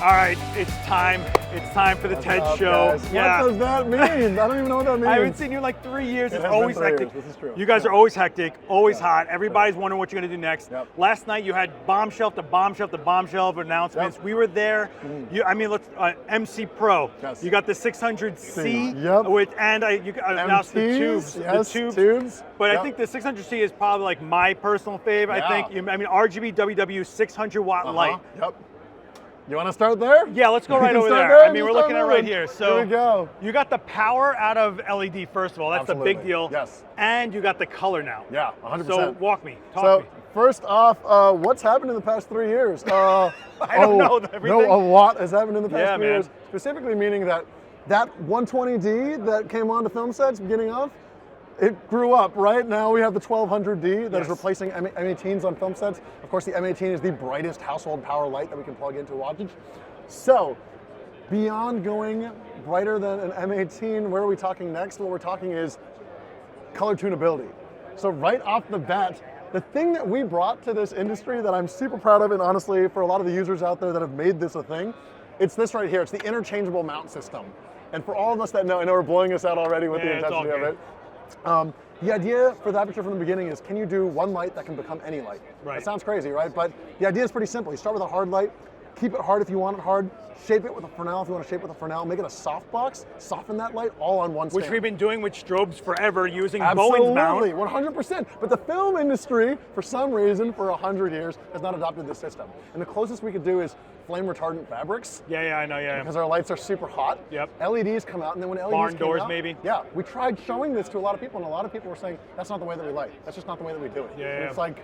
All right, it's time. It's time for the TED Show. Guys? Yeah. What does that mean? I don't even know what that means. I haven't seen you in like 3 years. It's always hectic. This is true. You guys are always hectic, always hot. Everybody's wondering what you're going to do next. Yep. Last night you had bombshell to bombshell to bombshell of announcements. Yep. We were there. I mean, let's MC Pro. Yes. You got the 600C. Yep. And you announced the tubes. Yes, the tubes. But yep. I think the 600C is probably like my personal fave. Yeah. I think. I mean, RGB WW 600 watt light. Yep. You want to start there? Yeah, let's go right over there. I mean, we're looking at it right here. So here we go. You got the power out of LED, first of all. That's Absolutely. the big deal. Yes. And you got the color now. Yeah, 100%. So walk me, talk me. First off, what's happened in the past 3 years? I don't know everything. No, a lot has happened in the past 3 years. Man. Specifically meaning that 120D that came onto film sets beginning of, it grew up, right? Now we have the 1200D that is replacing M18s on film sets. Of course, the M18 is the brightest household power light that we can plug into a wattage. So, beyond going brighter than an M18, where are we talking next? What we're talking is color tunability. So right off the bat, the thing that we brought to this industry that I'm super proud of, and honestly, for a lot of the users out there that have made this a thing, it's this right here. It's the interchangeable mount system. And for all of us that know, I know we're blowing us out already with the intensity of it. The idea for the Aputure from the beginning is, can you do one light that can become any light? Right. That sounds crazy, right? But the idea is pretty simple. You start with a hard light, keep it hard if you want it hard, shape it with a Fresnel if you want to shape it with a Fresnel, make it a softbox, soften that light all on one stand. Which we've been doing with strobes forever using Bowen's mount. Absolutely, 100%. But the film industry, for some reason, for 100 years, has not adopted this system. And the closest we could do is flame retardant fabrics. Yeah, I know, Because our lights are super hot. Yep. LEDs come out, and then when LEDs barn came doors out, maybe. Yeah, we tried showing this to a lot of people, and a lot of people were saying, that's not the way that we light. That's just not the way that we do it. Yeah. And it's like,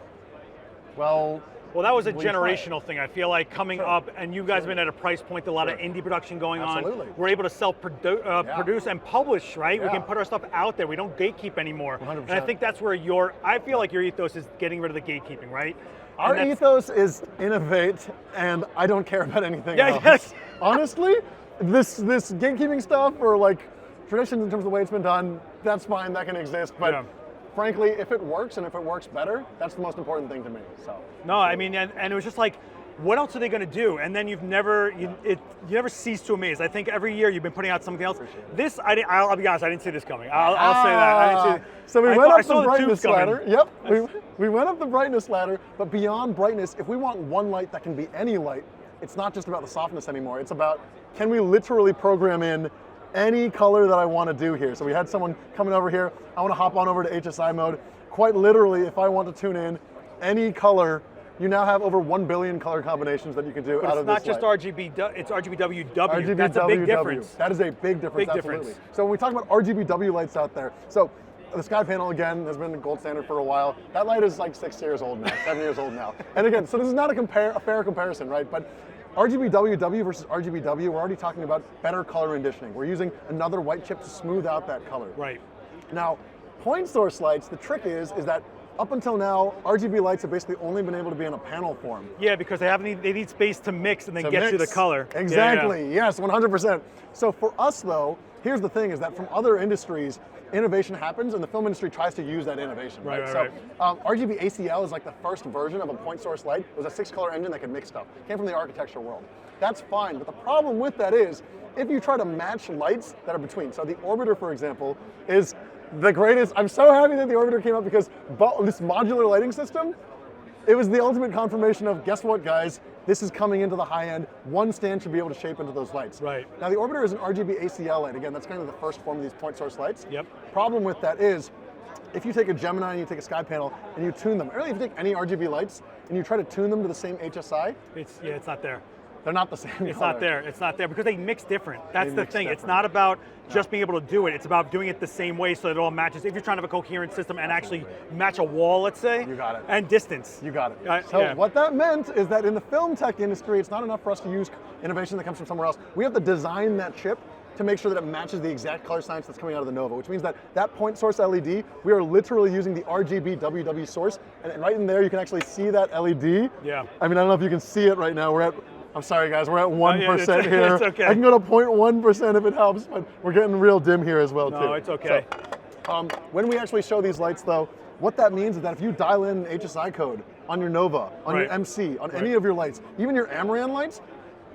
well, that was a generational thing. I feel like coming up, and you guys have been at a price point, a lot of indie production going Absolutely. on. We're able to self-produce and publish, right? We can put our stuff out there. We don't gatekeep anymore. 100%. And I think that's where I feel like your ethos is getting rid of the gatekeeping, right? Our ethos is innovate, and I don't care about anything else. Yes. Honestly, this gatekeeping stuff or like traditions in terms of the way it's been done, that's fine, that can exist. But frankly, if it works and if it works better, that's the most important thing to me. So. No, I mean, and it was just like, what else are they going to do? And then you never cease to amaze. I think every year you've been putting out something else. This, I'll be honest, I didn't see this coming. I'll say that. I didn't see. So we went up the brightness ladder. Yep, we went up the brightness ladder, but beyond brightness, if we want one light that can be any light, it's not just about the softness anymore. It's about, can we literally program in any color that I want to do here? So we had someone coming over here. I want to hop on over to HSI mode. Quite literally, if I want to tune in any color, you now have over 1 billion color combinations that you can do out of this light. It's not just RGB, it's RGBWW. RGBWW. That's a big difference. That is a big difference, absolutely. So when we talk about RGBW lights out there, so the Sky Panel, again, has been the gold standard for a while. That light is like 6 years old now, 7 years old now. And again, so this is not a fair comparison, right? But RGBWW versus RGBW, we're already talking about better color conditioning. We're using another white chip to smooth out that color. Right. Now, point source lights, the trick is that up until now, RGB lights have basically only been able to be in a panel form. Yeah, because they need space to mix and then get you the color. Exactly, yes, 100%. So for us though, here's the thing is that from other industries, innovation happens and the film industry tries to use that innovation. Right. RGB ACL is like the first version of a point source light. It was a 6-color engine that could mix stuff. It came from the architecture world. That's fine, but the problem with that is, if you try to match lights that are between, so the Orbiter, for example, is the greatest. I'm so happy that the Orbiter came up because this modular lighting system, it was the ultimate confirmation of, guess what guys, this is coming into the high end. One stand should be able to shape into those lights. Right. Now the Orbiter is an RGB ACL light. Again, that's kind of the first form of these point source lights. Yep. Problem with that is, if you take a Gemini and you take a Sky Panel and you tune them, or really if you take any RGB lights and you try to tune them to the same HSI, it's not there. They're not the same It's color. not there. It's not there because they mix different. That's the thing. Different. It's not about just being able to do it. It's about doing it the same way so that it all matches. If you're trying to have a coherent system and actually match a wall, let's say. You got it. And distance. You got it. So what that meant is that in the film tech industry, it's not enough for us to use innovation that comes from somewhere else. We have to design that chip to make sure that it matches the exact color science that's coming out of the Nova, which means that that point source LED, we are literally using the RGB WW source, and right in there you can actually see that LED. Yeah. I mean, I don't know if you can see it right now. I'm sorry guys, we're at 1% here. It's okay. I can go to 0.1% if it helps, but we're getting real dim here as well too. No, it's okay. So, when we actually show these lights though, what that means is that if you dial in HSI code on your Nova, on your MC, on any of your lights, even your Amaran lights,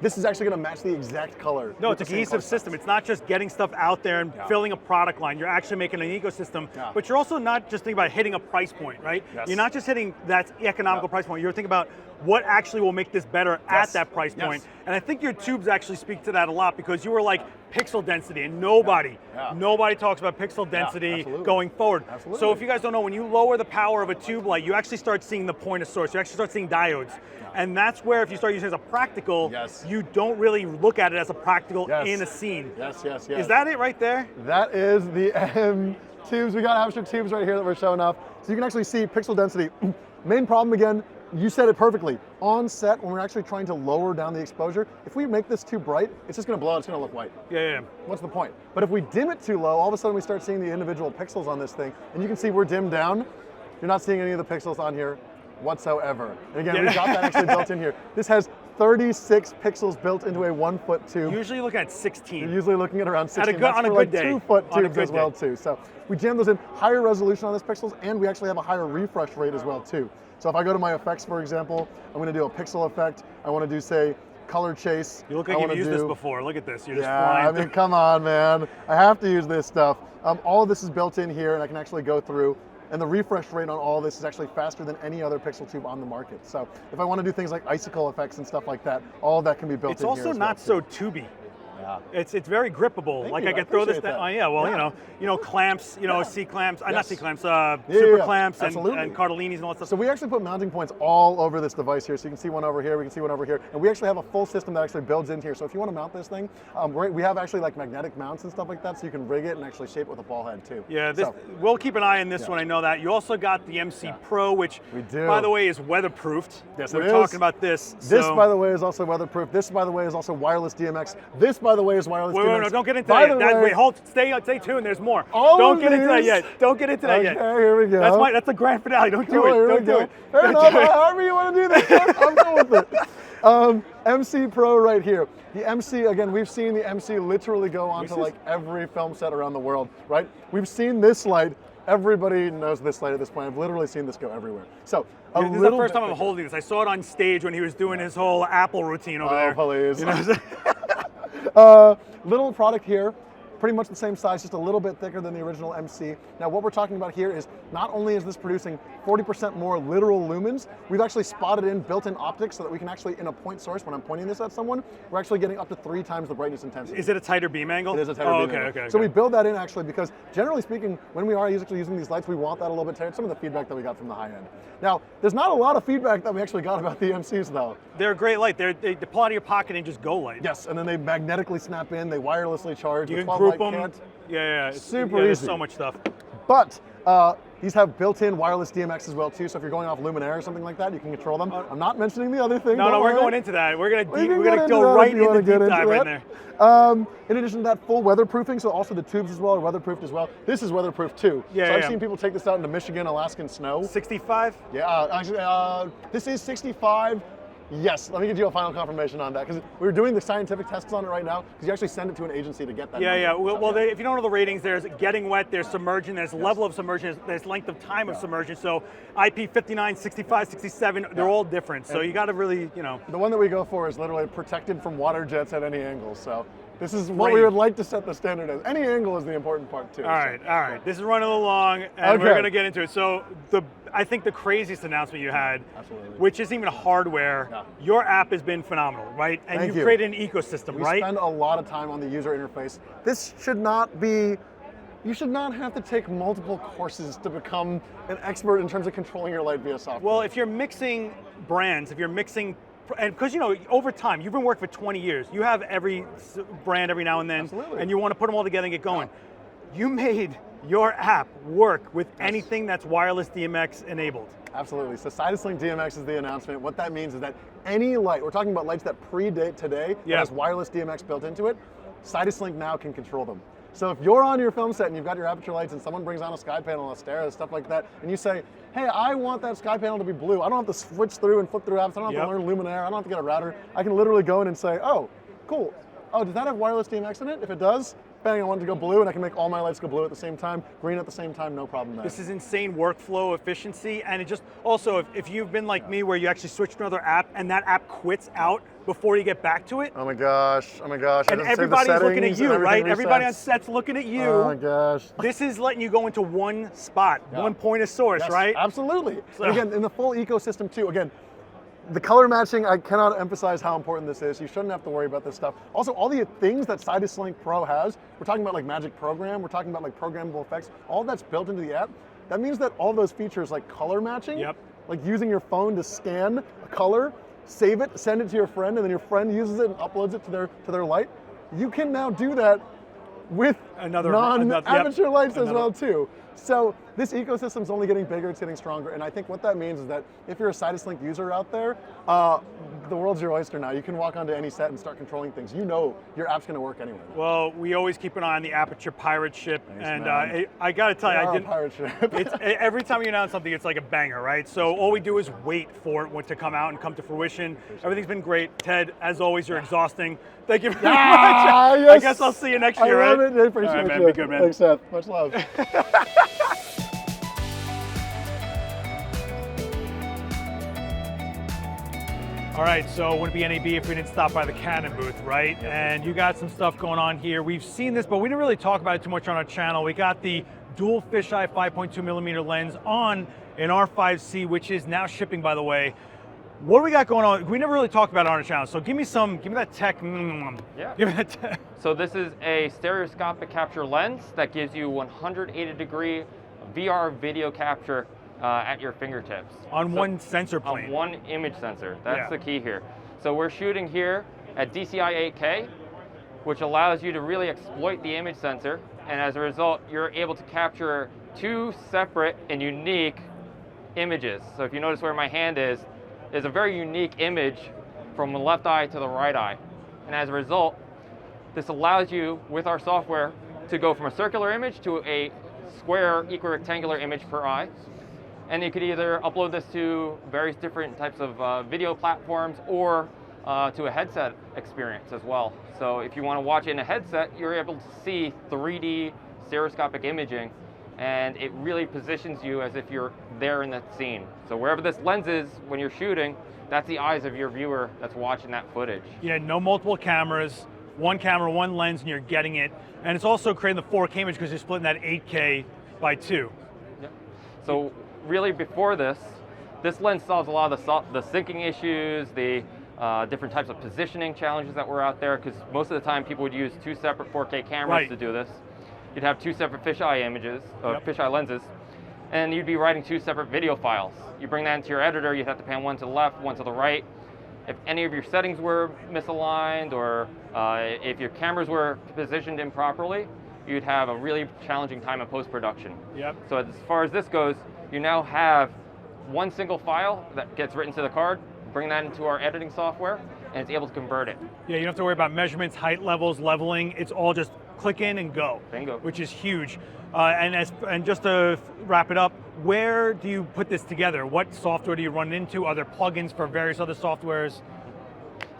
this is actually going to match the exact color. No, it's a cohesive system. It's not just getting stuff out there and filling a product line. You're actually making an ecosystem, but you're also not just thinking about hitting a price point, right? Yes. You're not just hitting that economical price point. You're thinking about what actually will make this better at that price point. And I think your tubes actually speak to that a lot, because you were like pixel density, and nobody talks about pixel density going forward. So if you guys don't know, when you lower the power of a tube light, you actually start seeing the point of source. You actually start seeing diodes. And that's where, if you start using it as a practical, you don't really look at it as a practical in a scene. Is that it right there? That is the tubes. We got Aputure tubes right here that we're showing off. So you can actually see pixel density. Main problem, again, you said it perfectly. On set, when we're actually trying to lower down the exposure, if we make this too bright, it's just going to blow out, it's going to look white. What's the point? But if we dim it too low, all of a sudden we start seeing the individual pixels on this thing, and you can see we're dimmed down. You're not seeing any of the pixels on here whatsoever. And again, we've got that actually built in here. This has 36 pixels built into a 1 foot tube. Usually looking at 16. You're usually looking at around 16. On a good day. 2 foot tubes as well too. So we jam those in, higher resolution on this pixels, and we actually have a higher refresh rate as well too. So if I go to my effects, for example, I'm going to do a pixel effect. I want to do, say, color chase. You look like you've used this before. Look at this. You're just flying. I mean, come on, man. I have to use this stuff. All of this is built in here, and I can actually go through. And the refresh rate on all this is actually faster than any other pixel tube on the market. So if I want to do things like icicle effects and stuff like that, all of that can be built in here. It's also not so tubey. It's very grippable. Thank like you. I could throw this down. You know, clamps. You know, C clamps. Not C clamps. Super clamps and Cardellini's and all that stuff. So we actually put mounting points all over this device here. So you can see one over here. We can see one over here, and we actually have a full system that actually builds in here. So if you want to mount this thing, we have actually like magnetic mounts and stuff like that, so you can rig it and actually shape it with a ball head too. We'll keep an eye on this one. I know that. You also got the MC Pro, which, by the way, is weatherproofed. Yes, we're talking about this. This, by the way, is also weatherproof. This, by the way, is also wireless DMX. This, by the way, is wireless DMX. No, don't get into that. Wait, hold, stay tuned. There's more. Don't get into that yet. Don't get into that yet. Okay, here we go. That's the grand finale. Don't do it. Don't do it. Fair enough. However you want to do this, I'm going with it. MC Pro right here. The MC, again, we've seen the MC literally go onto like every film set around the world, right? We've seen this light. Everybody knows this light at this point. I've literally seen this go everywhere. So this is the first time I'm holding this. I saw it on stage when he was doing his whole Apple routine over there. Please. You know? Little product here, pretty much the same size, just a little bit thicker than the original MC. Now what we're talking about here is not only is this producing 40% more literal lumens, we've actually spotted in built-in optics so that we can actually, in a point source, when I'm pointing this at someone, we're actually getting up to 3 times the brightness intensity. Is it a tighter beam angle? It is a tighter beam angle. So we build that in actually because, generally speaking, when we are actually using these lights, we want that a little bit tighter. Some of the feedback that we got from the high end. Now, there's not a lot of feedback that we actually got about the MCs though. They're a great light. They pull out of your pocket and just go light. Yes, and then they magnetically snap in, they wirelessly charge. You can group them. It's super easy. There's so much stuff. But these have built-in wireless DMX as well too, so if you're going off Luminaire or something like that, you can control them. I'm not mentioning the other thing. No, we're going into that. We're gonna go right into the deep dive right there. In addition to that, full weatherproofing, so also the tubes as well are weatherproofed as well. This is weatherproof too. So I've seen people take this out into Michigan, Alaskan snow. 65? Yeah, actually, this is 65. Yes, let me get you a final confirmation on that, because we're doing the scientific tests on it right now, because you actually send it to an agency to get that. Well, if you don't know the ratings, there's getting wet, there's submersion, there's level of submersion, there's length of time of submersion. So IP 59, 65, 67, they're all different. So you got to really, The one that we go for is literally protected from water jets at any angle. So this is what we would like to set the standard as. Any angle is the important part too. All right. This is running along, and we're going to get into it. So I think the craziest announcement you had, which isn't even hardware, your app has been phenomenal, right? And you've created an ecosystem, right? We spend a lot of time on the user interface. This should not be, you should not have to take multiple courses to become an expert in terms of controlling your light via software. Well, if you're mixing brands, if you're mixing, and because over time, you've been working for 20 years, you have every brand every now and then, and you want to put them all together and get going. You made your app work with anything that's wireless DMX enabled. Absolutely. So Sidus Link DMX is the announcement. What that means is that any light, we're talking about lights that predate today, that has wireless DMX built into it, Sidus Link now can control them. So if you're on your film set and you've got your Aputure lights and someone brings on a sky panel, a Astera, stuff like that, and you say, hey, I want that sky panel to be blue. I don't have to switch through and flip through apps. I don't have to learn Luminaire. I don't have to get a router. I can literally go in and say, oh, cool. Oh, does that have wireless DMX in it? If it does, bang, I want it to go blue, and I can make all my lights go blue at the same time, green at the same time, no problem there. This is insane workflow efficiency, and it just, also, if you've been like me where you actually switch to another app and that app quits out before you get back to it. Oh my gosh, oh my gosh. And everybody's looking at you, right? Everybody on set's looking at you. Oh my gosh. This is letting you go into one spot, one point of source, right? Absolutely. So, and again, in the full ecosystem too, again, the color matching, I cannot emphasize how important this is. You shouldn't have to worry about this stuff. Also, all the things that SideSlink Pro has, we're talking about like Magic Program, we're talking about like programmable effects, all that's built into the app. That means that all those features like color matching, like using your phone to scan a color, save it, send it to your friend, and then your friend uses it and uploads it to their light. You can now do that with non-Aputure lights as well too. So this ecosystem is only getting bigger, it's getting stronger, and I think what that means is that if you're a SideSlink user out there, the world's your oyster now. You can walk onto any set and start controlling things. You know your app's going to work anyway. Well, we always keep an eye on the Aputure pirate ship, and I got to tell you, I didn't. Pirate ship. Every time you announce something, it's like a banger, right? So all we do is wait for it to come out and come to fruition. Everything's been great. Ted, as always, you're exhausting. Thank you very much. Yes. I guess I'll see you next year, right? I love it. I appreciate it. You. Be good, man. Thanks, Seth. Much love. All right, so wouldn't be NAB if we didn't stop by the Canon booth, right? And you got some stuff going on here. We've seen this, but we didn't really talk about it too much on our channel. We got the dual fisheye 5.2mm lens on an R5C, which is now shipping, by the way. What do we got going on? We never really talked about it on our channel, so give me that tech. Yeah. Give me that tech. So this is a stereoscopic capture lens that gives you 180-degree VR video capture at your fingertips. On one sensor plane. On one image sensor. That's the key here. So we're shooting here at DCI 8K, which allows you to really exploit the image sensor, and as a result, you're able to capture two separate and unique images. So if you notice where my hand is a very unique image from the left eye to the right eye. And as a result, this allows you, with our software, to go from a circular image to a square equirectangular image per eye. And you could either upload this to various different types of video platforms or to a headset experience as well. So if you want to watch it in a headset, you're able to see 3D stereoscopic imaging, and it really positions you as if you're there in that scene. So wherever this lens is when you're shooting, that's the eyes of your viewer that's watching that footage. Yeah, no multiple cameras, one camera, one lens, and you're getting it. And it's also creating the 4K image because you're splitting that 8K by 2. Yeah. So really before this lens solves a lot of the syncing issues, the different types of positioning challenges that were out there, because most of the time people would use two separate 4K cameras to do this. You'd have two separate fisheye images, fisheye lenses, and you'd be writing two separate video files. You bring that into your editor, you'd have to pan one to the left, one to the right. If any of your settings were misaligned, or if your cameras were positioned improperly, you'd have a really challenging time in post-production. So as far as this goes, you now have one single file that gets written to the card, bring that into our editing software, and it's able to convert it. Yeah, you don't have to worry about measurements, height levels, leveling. It's all just click in and go. Bingo. Which is huge. And just to wrap it up, where do you put this together? What software do you run into? Are there plugins for various other softwares?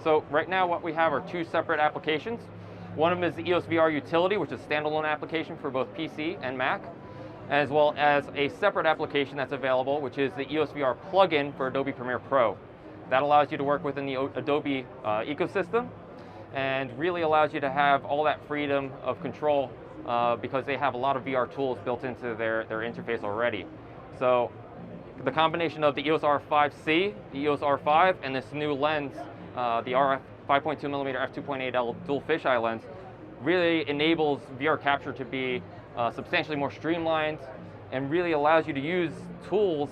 So right now what we have are two separate applications. One of them is the EOS VR Utility, which is a standalone application for both PC and Mac, as well as a separate application that's available, which is the EOS VR plugin for Adobe Premiere Pro. That allows you to work within the Adobe ecosystem and really allows you to have all that freedom of control because they have a lot of VR tools built into their interface already. So the combination of the EOS R5C, the EOS R5, and this new lens, the RF 5.2mm f2.8L dual fisheye lens, really enables VR capture to be substantially more streamlined and really allows you to use tools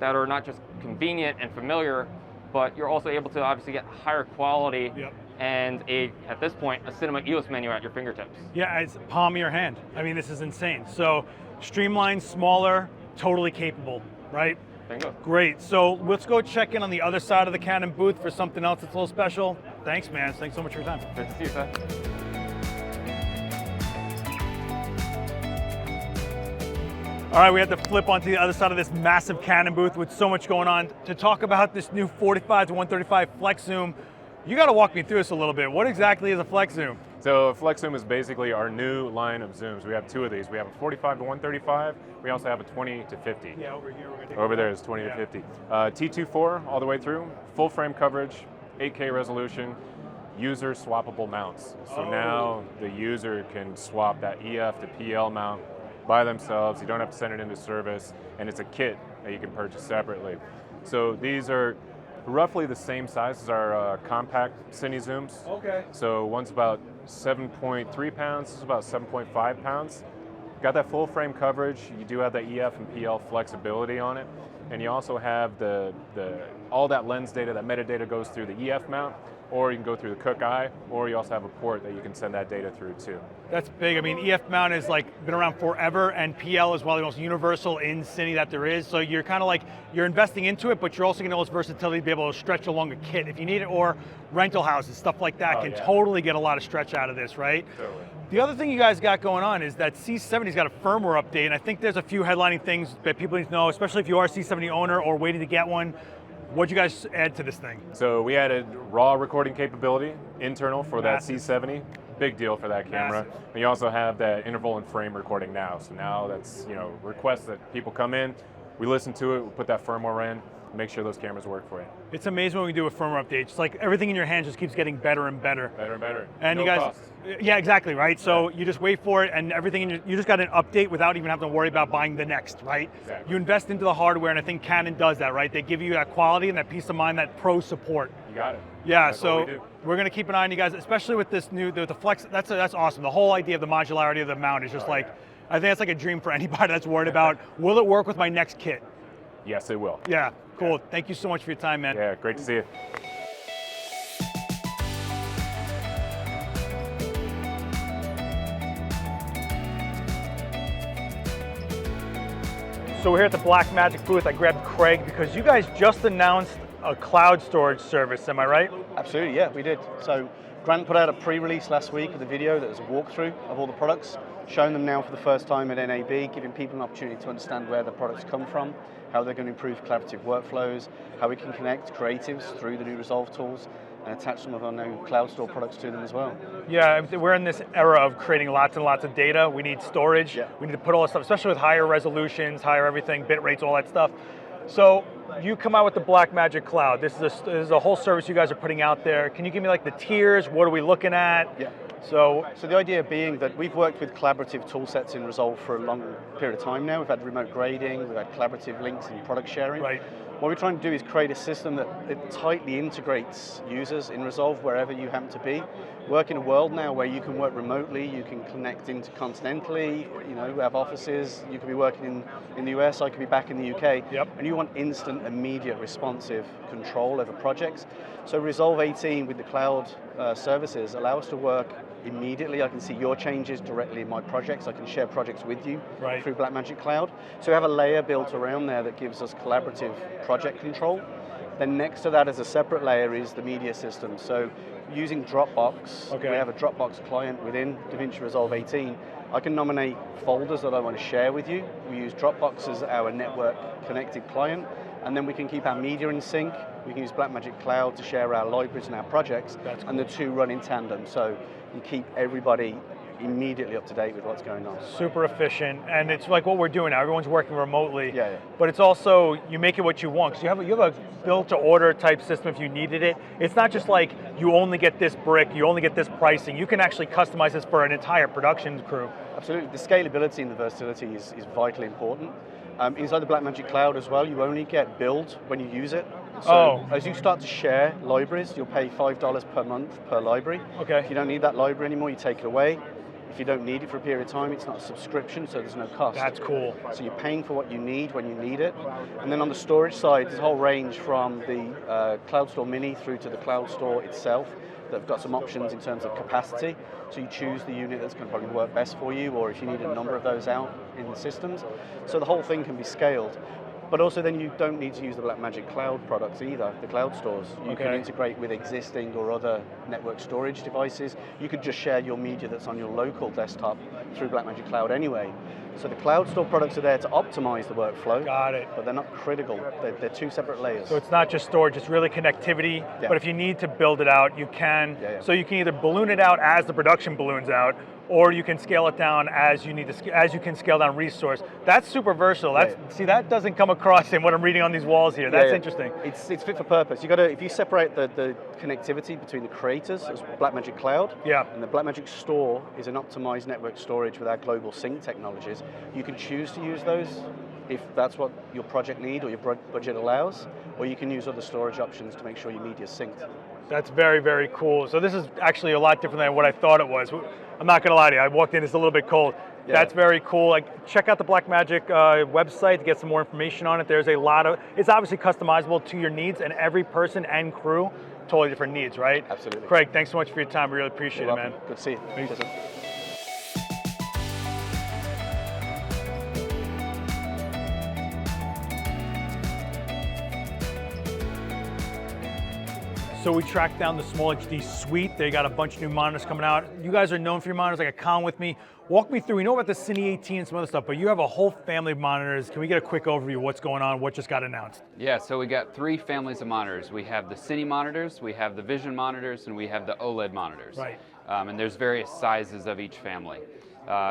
that are not just convenient and familiar, but you're also able to obviously get higher quality and at this point, a Cinema EOS menu at your fingertips. Yeah, it's palm of your hand. I mean, this is insane. So streamlined, smaller, totally capable, right? Bingo. Great. So let's go check in on the other side of the Canon booth for something else that's a little special. Thanks, man. Thanks so much for your time. Good to see you, Seth. All right, we had to flip onto the other side of this massive Canon booth with so much going on to talk about this new 45 to 135 flex zoom. You got to walk me through this a little bit. What exactly is a flex zoom? So a flex zoom is basically our new line of zooms. We have two of these. We have a 45 to 135. We also have a 20 to 50. Yeah, over here. We're gonna take Over there is 20 to 50. T24 all the way through, full frame coverage, 8K resolution, user swappable mounts. So now the user can swap that EF to PL mount by themselves. You don't have to send it into service, and it's a kit that you can purchase separately. So these are roughly the same size as our compact Cine zooms. Okay. So one's about 7.3 pounds, this is about 7.5 pounds. Got that full frame coverage. You do have the EF and PL flexibility on it. And you also have all that lens data, that metadata goes through the EF mount, or you can go through the Cook Eye, or you also have a port that you can send that data through too. That's big. I mean, EF mount is like been around forever, and PL is one of the most universal in Cine that there is. So you're kind of like, you're investing into it, but you're also getting all this versatility to be able to stretch along a kit if you need it, or rental houses, stuff like that can totally get a lot of stretch out of this, right? Totally. The other thing you guys got going on is that C70's got a firmware update, and I think there's a few headlining things that people need to know, especially if you are a C70 owner or waiting to get one. What'd you guys add to this thing? So we added raw recording capability, internal for Massive. that C70. Big deal for that camera. Massive. And you also have that interval and frame recording now. So now that's, requests that people come in, we listen to it, we put that firmware in, make sure those cameras work for you. It's amazing what we do with firmware updates. It's like everything in your hands just keeps getting better and better. Better and better. And no you guys, cost. yeah, exactly, right? So you just wait for it, and everything, you just got an update without even having to worry about buying the next, right? Exactly. You invest into the hardware, and I think Canon does that, right? They give you that quality and that peace of mind, that pro support. You got it. Yeah, That's so what we do. we're going to keep an eye on you guys, especially with this new, the flex. That's awesome. The whole idea of the modularity of the mount is just I think that's like a dream for anybody that's worried about, will it work with my next kit? Yes, it will. Yeah, cool. Thank you so much for your time, man. Yeah, great to see you. So we're here at the Blackmagic booth. I grabbed Craig because you guys just announced a cloud storage service, am I right? Absolutely, yeah, we did. So Grant put out a pre-release last week of the video that was a walkthrough of all the products, showing them now for the first time at NAB, giving people an opportunity to understand where the products come from, how they're going to improve collaborative workflows, how we can connect creatives through the new Resolve tools, and attach some of our new cloud store products to them as well. Yeah, we're in this era of creating lots and lots of data. We need storage. Yeah. We need to put all this stuff, especially with higher resolutions, higher everything, bit rates, all that stuff. So you come out with the Blackmagic Cloud. This is a whole service you guys are putting out there. Can you give me like the tiers? What are we looking at? Yeah. So the idea being that we've worked with collaborative tool sets in Resolve for a long period of time now. We've had remote grading, we've had collaborative links and product sharing. Right. What we're trying to do is create a system that it tightly integrates users in Resolve wherever you happen to be. Work in a world now where you can work remotely, you can connect intercontinentally, we have offices, you could be working in the US, I could be back in the UK, and you want instant, immediate, responsive control over projects. So Resolve 18 with the cloud services allow us to work immediately. I can see your changes directly in my projects. I can share projects with you through Blackmagic Cloud. So we have a layer built around there that gives us collaborative project control. Then next to that as a separate layer is the media system. So using Dropbox, we have a Dropbox client within DaVinci Resolve 18. I can nominate folders that I want to share with you. We use Dropbox as our network connected client, and then we can keep our media in sync. We can use Blackmagic Cloud to share our libraries and our projects, and the two run in tandem. So you keep everybody immediately up to date with what's going on. super efficient, and it's like what we're doing now. Everyone's working remotely. Yeah. But it's also, you make it what you want, because you have a build-to-order type system if you needed it. It's not just like you only get this brick, you only get this pricing. You can actually customize this for an entire production crew. Absolutely. The scalability and the versatility is vitally important. Inside the Blackmagic Cloud as well, you only get billed when you use it. So as you start to share libraries, you'll pay $5 per month per library. Okay. If you don't need that library anymore, you take it away. If you don't need it for a period of time, it's not a subscription, so there's no cost. That's cool. So you're paying for what you need when you need it. And then on the storage side, there's a whole range from the Cloud Store Mini through to the Cloud Store itself that have got some options in terms of capacity. So you choose the unit that's going to probably work best for you, or if you need a number of those out in the systems. So the whole thing can be scaled. But also then you don't need to use the Blackmagic Cloud products either, the cloud stores. You can integrate with existing or other network storage devices. You could just share your media that's on your local desktop through Blackmagic Cloud anyway. So the cloud store products are there to optimize the workflow. Got it. But they're not critical. They're two separate layers. So it's not just storage, it's really connectivity, Yeah. but if you need to build it out, you can. Yeah, yeah. So you can either balloon it out as the production balloons out, or you can scale it down as you need to, as you can scale down resource. That's super versatile. That's See, that doesn't come across in what I'm reading on these walls here. That's interesting. It's fit for purpose. You got to, if you separate the connectivity between the creators as Blackmagic Cloud, and the Blackmagic Store is an optimized network storage with our global sync technologies. You can choose to use those if that's what your project need or your budget allows, or you can use other storage options to make sure your media is synced. That's very, very cool. So this is actually a lot different than what I thought it was. I'm not gonna lie to you, I walked in, it's a little bit cold. Yeah. That's very cool. Like, check out the Blackmagic website to get some more information on it. There's a lot of, it's obviously customizable to your needs, and every person and crew, totally different needs, right? Absolutely. Craig, thanks so much for your time. We really appreciate it, man. Good to see you. Peace. So we tracked down the SmallHD suite. They got a bunch of new monitors coming out. You guys are known for your monitors. I got Colin with me. Walk me through, we know about the Cine 18 and some other stuff, but you have a whole family of monitors. Can we get a quick overview of what's going on, what just got announced? Yeah, so we got 3 families of monitors. We have the Cine monitors, we have the Vision monitors, and we have the OLED monitors. Right. And there's various sizes of each family.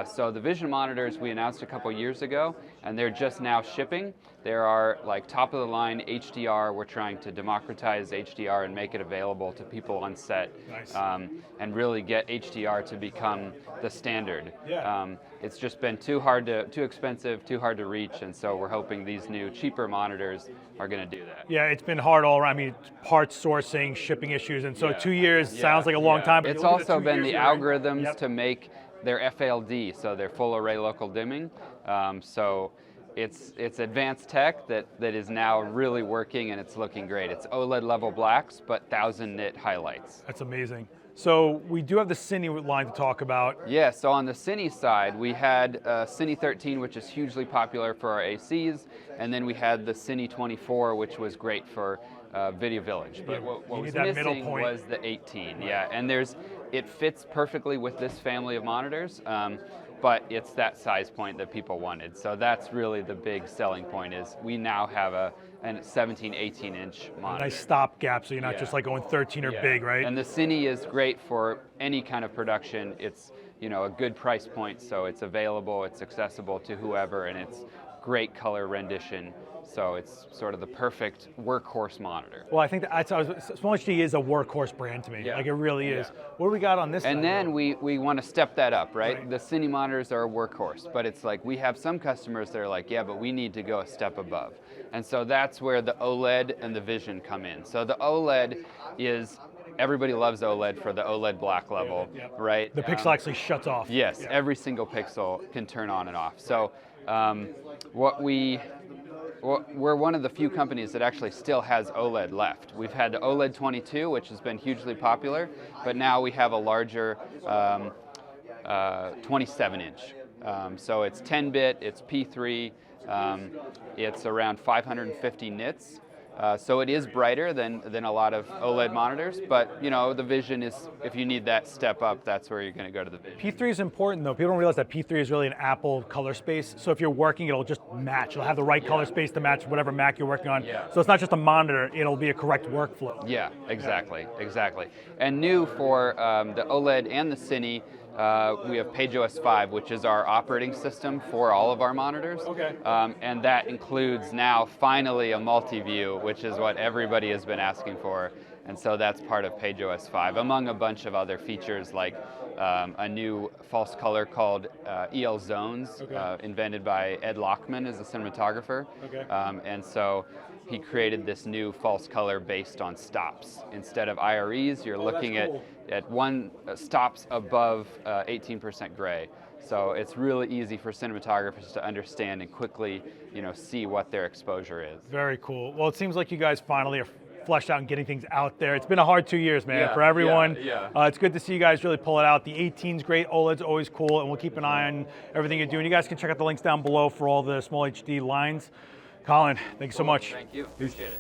So the Vision monitors we announced a couple years ago, and they're just now shipping. There are like top of the line HDR. We're trying to democratize HDR and make it available to people on set. Nice. And really get HDR to become the standard. Yeah. It's just been too expensive, too hard to reach, and so we're hoping these new cheaper monitors are going to do that. Yeah, it's been hard all around. I mean, parts sourcing, shipping issues, and so 2 years sounds like a long time. But It's also been the algorithms Yep. to make their FLD, so their full array local dimming. So it's advanced tech that is now really working, and it's looking great. It's OLED level blacks, but 1000 nit highlights. That's amazing. So we do have the Cine line to talk about. Yeah, so on the Cine side, we had Cine 13, which is hugely popular for our ACs, and then we had the Cine 24, which was great for Video Village. But what was missing was the 18. Yeah, and it fits perfectly with this family of monitors, but it's that size point that people wanted. So that's really the big selling point, is we now have a 17, 18-inch monitor. Nice stopgap, so you're not just like going 13 or big, right? And the Cine is great for any kind of production. It's a good price point, so it's available, it's accessible to whoever, and it's great color rendition. So it's sort of the perfect workhorse monitor. Well, I think SmallHD is a workhorse brand to me. Yeah. Like, it really is. What do we got on this And side? then we want to step that up, right? The Cine monitors are a workhorse, but it's like we have some customers that are like, yeah, but we need to go a step above. And so that's where the OLED and the Vision come in. So the OLED is, everybody loves OLED for the OLED black level, right? The pixel actually shuts off. Yes, every single pixel can turn on and off. So we're one of the few companies that actually still has OLED left. We've had the OLED 22, which has been hugely popular, but now we have a larger 27-inch. So it's 10-bit, it's P3, it's around 550 nits. So it is brighter than a lot of OLED monitors, but the Vision is, if you need that step up, that's where you're going to go to the Vision. P3 is important though. People don't realize that P3 is really an Apple color space. So if you're working, it'll just match. It'll have the right color space to match whatever Mac you're working on. So it's not just a monitor, it'll be a correct workflow. Yeah, exactly. And new for the OLED and the Cine, we have PageOS 5, which is our operating system for all of our monitors. Okay. And that includes now finally a multi-view, which is what everybody has been asking for. And so that's part of PageOS 5, among a bunch of other features like a new false color called EL Zones, invented by Ed Lockman as a cinematographer. And so he created this new false color based on stops. Instead of IREs, you're looking at one stops above 18% gray. So it's really easy for cinematographers to understand and quickly, see what their exposure is. Very cool. Well, it seems like you guys finally are fleshed out and getting things out there. It's been a hard 2 years, man, for everyone. It's good to see you guys really pull it out. The 18's great, OLED's always cool, and we'll keep an eye on everything you're doing. You guys can check out the links down below for all the SmallHD lines. Colin, thank you so much. Thank you. Appreciate it.